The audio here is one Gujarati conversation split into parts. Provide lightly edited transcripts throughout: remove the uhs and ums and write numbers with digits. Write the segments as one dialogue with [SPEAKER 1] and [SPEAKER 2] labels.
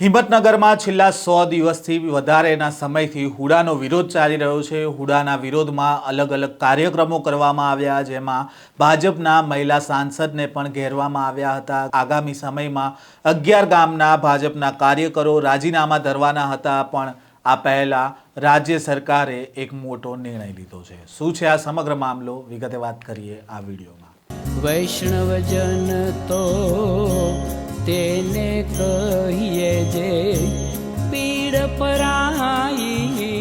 [SPEAKER 1] હિંમતનગરમાં છેલ્લા 100 દિવસથી વધારેના સમયથી હુડાનો વિરોધ ચાલી રહ્યો છે। હુડાના વિરોધમાં અલગ અલગ કાર્યક્રમો કરવામાં આવ્યા, જેમાં ભાજપના મહિલા સાંસદને પણ ઘેરવામાં આવ્યા હતા। આગામી સમયમાં 11 ગામના ભાજપના કાર્યકરો રાજીનામા ધરવાના હતા, પણ આ પહેલા રાજ્ય સરકારે એક મોટો નિર્ણય લીધો છે। શું છે આ સમગ્ર મામલો, વિગતે વાત કરીએ આ વિડીયોમાં।
[SPEAKER 2] વૈષ્ણવજન તો તેને કહીએ જે પીડ પરાઈ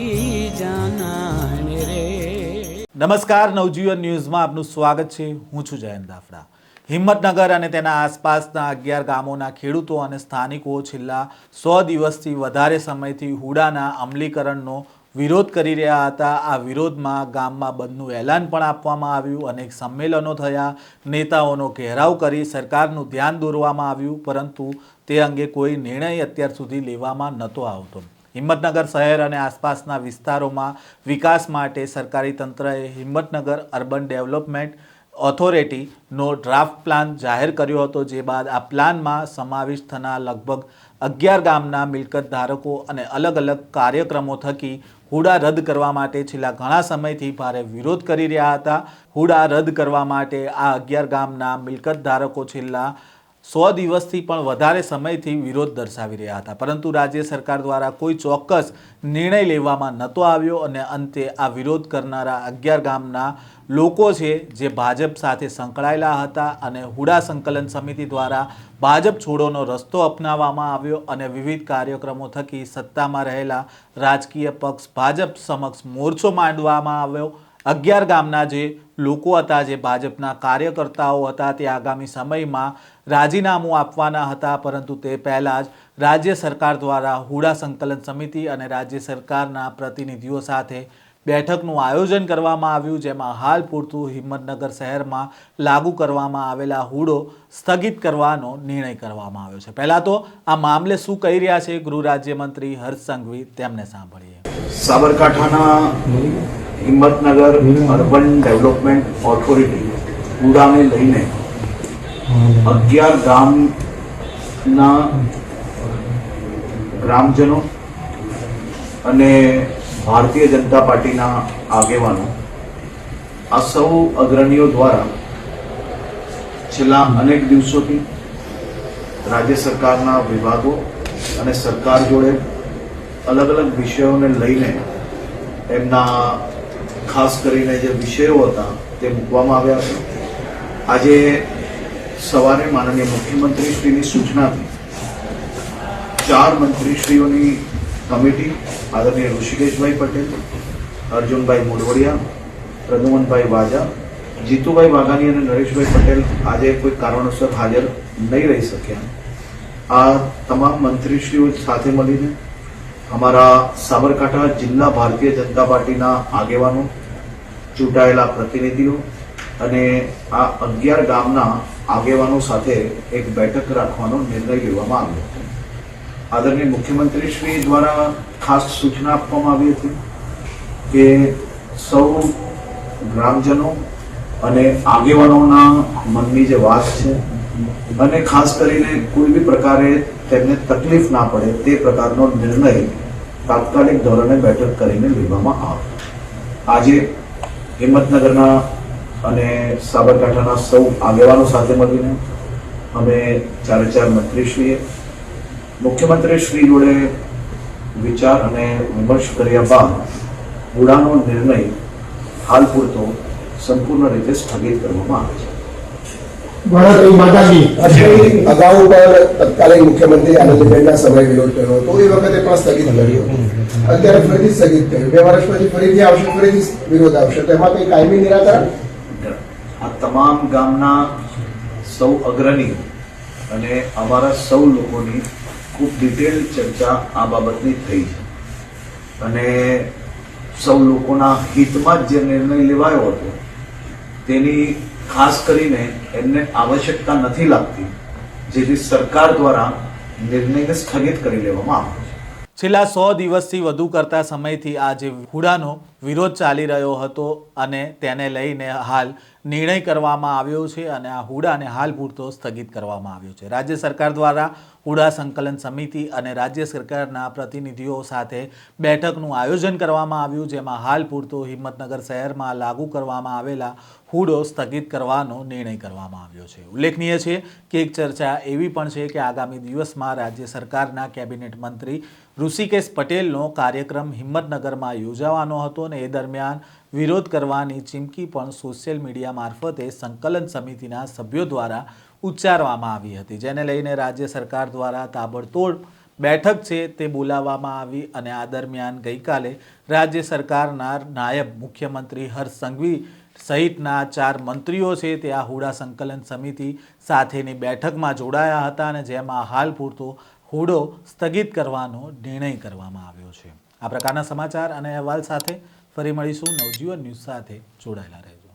[SPEAKER 2] જાનાને રે।
[SPEAKER 1] નમસ્કાર, નવજીવન ન્યૂઝમાં આપનું સ્વાગત છે। હું છું જયંત દાફડા। હિંમતનગર અને તેના આસપાસના 11 ગામોના ખેડૂતો અને સ્થાનિકો છેલ્લા 100 દિવસથી વધારે સમયથી હુડાના અમલીકરણનો વિરોધ કરી રહ્યા હતા। આ વિરોધમાં ગામમાં બંધનું એલાન પણ આપવામાં આવ્યું, અનેક સંમેલનો થયા, નેતાઓનો ઘેરાવ કરી સરકારનું ધ્યાન દોરવામાં આવ્યું, પરંતુ તે અંગે કોઈ નિર્ણય અત્યાર સુધી લેવામાં નહોતો આવતો। હિંમતનગર શહેર અને આસપાસના વિસ્તારોમાં વિકાસ માટે સરકારી તંત્રએ હિંમતનગર અર્બન ડેવલપમેન્ટ ઓથોરિટીનો ડ્રાફ્ટ પ્લાન જાહેર કર્યો હતો, જે બાદ આ પ્લાનમાં સમાવિષ્ટ થનાર લગભગ 11 ગામના મિલકત ધારકો અને અલગ અલગ કાર્યક્રમો થકી હુડા રદ કરવા માટે છેલ્લા ઘણા સમયથી ભારે વિરોધ કરી રહ્યા હતા। હુડા રદ કરવા માટે આ 11 ગામના મિલકત ધારકો છેલ્લા 100 દિવસથી પણ વધારે સમયથી વિરોધ દર્શાવી રહ્યા હતા, પરંતુ રાજ્ય સરકાર દ્વારા કોઈ ચોક્કસ નિર્ણય લેવામાં નહોતો આવ્યો અને અંતે આ વિરોધ કરનારા 11 ગામના લોકો છે જે ભાજપ સાથે સંકળાયેલા હતા અને હુડા સંકલન સમિતિ દ્વારા ભાજપ છોડોનો રસ્તો અપનાવવામાં આવ્યો અને વિવિધ કાર્યક્રમો થકી સત્તામાં રહેલા રાજકીય પક્ષ ભાજપ સમક્ષ મોરચો માંડવામાં આવ્યો। 11 ગામના જે લોકો હતા, જે ભાજપના કાર્યકર્તાઓ હતા, તે આગામી સમયમાં રાજીનામું આપવાના હતા, પરંતુ તે પહેલાં જ રાજ્ય સરકાર દ્વારા હુડા સંકલન સમિતિ અને રાજ્ય સરકારના પ્રતિનિધિઓ સાથે બેઠકનું આયોજન કરવામાં આવ્યું, જેમાં હાલ પૂરતું હિંમતનગર શહેરમાં લાગુ કરવામાં આવેલા હુડો સ્થગિત કરવાનો નિર્ણય કરવામાં આવ્યો છે। પહેલાં તો આ મામલે શું કહી રહ્યા છે ગૃહ રાજ્યમંત્રી હર્ષ સંઘવી, તેમને સાંભળીએ।
[SPEAKER 3] સાબરકાંઠાના હિંમતનગર અર્બન ડેવલપમેન્ટ ઓથોરિટી હુડાને લઈને 11 ગામના ગ્રામજનો અને ભારતીય જનતા પાર્ટીના આગેવાનો આ સૌ અગ્રણીઓ દ્વારા છેલ્લા અનેક દિવસોથી રાજ્ય સરકારના વિભાગો અને સરકાર જોડે અલગ અલગ વિષયોને લઈને એમના ખાસ કરીને જે વિષયો હતા તે મૂકવામાં આવ્યા હતા। આજે સવારે માનનીય મુખ્યમંત્રીશ્રીની સૂચનાથી 4 મંત્રીશ્રીઓની કમિટી આદરણીય ઋષિકેશભાઈ પટેલ, અર્જુનભાઈ મોઢવાડિયા, પ્રદ્યુમનભાઈ વાજા, જીતુભાઈ વાઘાણી અને નરેશભાઈ પટેલ આજે કોઈ કારણોસર હાજર નહીં રહી શક્યા। આ તમામ મંત્રીશ્રીઓ સાથે મળીને અમારા સાબરકાંઠા જિલ્લા ભારતીય જનતા પાર્ટીના આગેવાનો, ચૂંટાયેલા પ્રતિનિધિઓ અને આ 11 ગામના આગેવાનો સાથે એક બેઠક રાખવાનો નિર્ણય લેવામાં આવ્યો હતો। આદરણીય મુખ્યમંત્રીશ્રી દ્વારા ખાસ સૂચના આપવામાં આવી હતી કે સૌ ગ્રામજનો અને આગેવાનોના મનની જે વાત છે અને ખાસ કરીને કોઈ બી પ્રકારે તેમને તકલીફ ના પડે તે પ્રકારનો નિર્ણય તાત્કાલિક ધોરણે બેઠક કરીને લેવામાં આવે। આજે હિંમતનગરના અને સાબરકાંઠાના સૌ આગેવાનો સાથે મળીને અમે 4 મંત્રીશ્રીએ મુખ્યમંત્રીશ્રી જોડે વિચાર અને વિમર્શ કર્યા બાદ હુડાનો નિર્ણય હાલ પૂરતો સંપૂર્ણ રીતે સ્થગિત કરવામાં આવે છે।
[SPEAKER 4] અગાઉ પણ તત્કાલીન મુખ્યમંત્રી આનંદીબેનના સમય વિરોધ કર્યો હતો, એ વખતે પણ સ્થગિત કર્યો, અત્યારે ફરીથી સ્થગિત કર્યું, 2 વર્ષ પછી ફરીથી આવશે, ફરીથી વિરોધ આવશે, તો એમાં કઈ કાયમી નિરાકરણ?
[SPEAKER 3] આ તમામ ગામના સૌ અગ્રણી અને અમારા સૌ લોકોની ખૂબ ડિટેલ ચર્ચા આ બાબતની થઈ છે અને સૌ લોકોના હિતમાં જે નિર્ણય લેવાયો હતો તેની ખાસ કરીને એમને આવશ્યકતા નથી લાગતી, જેથી સરકાર દ્વારા નિર્ણયને સ્થગિત કરી લેવામાં આવ્યો છે।
[SPEAKER 1] છેલ્લા 100 દિવસથી વધુ કરતા સમયથી આ જે હુડાનો વિરોધ ચાલી રહ્યો હતો અને તેને લઈને હાલ નિર્ણય કરવામાં આવ્યો છે અને આ હુડાને હાલ પૂરતો સ્થગિત કરવામાં આવ્યો છે. રાજ્ય સરકાર દ્વારા હુડા સંકલન સમિતિ અને રાજ્ય સરકારના પ્રતિનિધિઓ સાથે બેઠકનું આયોજન કરવામાં આવ્યું, જેમાં હાલ પૂરતો હિંમતનગર શહેરમાં લાગુ કરવામાં આવેલા હુડો સ્થગિત કરવાનો નિર્ણય કરવામાં આવ્યો છે. ઉલ્લેખનીય છે કે એક ચર્ચા એવી પણ છે કે આગામી દિવસમાં રાજ્ય સરકારના કેબિનેટ મંત્રી ઋષિકેશ પટેલનો કાર્યક્રમ હિંમતનગરમાં યોજાવાનો હતો અને એ દરમિયાન વિરોધ કરવાની ચીમકી પણ સોશિયલ મીડિયા મારફતે સંકલન સમિતિના સભ્યો દ્વારા ઉચ્ચારવામાં આવી હતી, જેને લઈને રાજ્ય સરકાર દ્વારા તાબડતોડ બેઠક છે તે બોલાવવામાં આવી અને આ દરમિયાન ગઈકાલે રાજ્ય સરકારના નાયબ મુખ્યમંત્રી હર્ષ સંઘવી સહિતના 4 મંત્રીઓ છે તે આ હુડા સંકલન સમિતિ સાથેની બેઠકમાં જોડાયા હતા અને જેમાં હાલ પૂરતો હુડો સ્થગિત કરવાનો નિર્ણય કરવામાં આવ્યો છે. આ પ્રકારના સમાચાર અને અહેવાલ સાથે ફરી મળીશું. નવજીવન ન્યૂઝ સાથે જોડાયેલા રહેજો.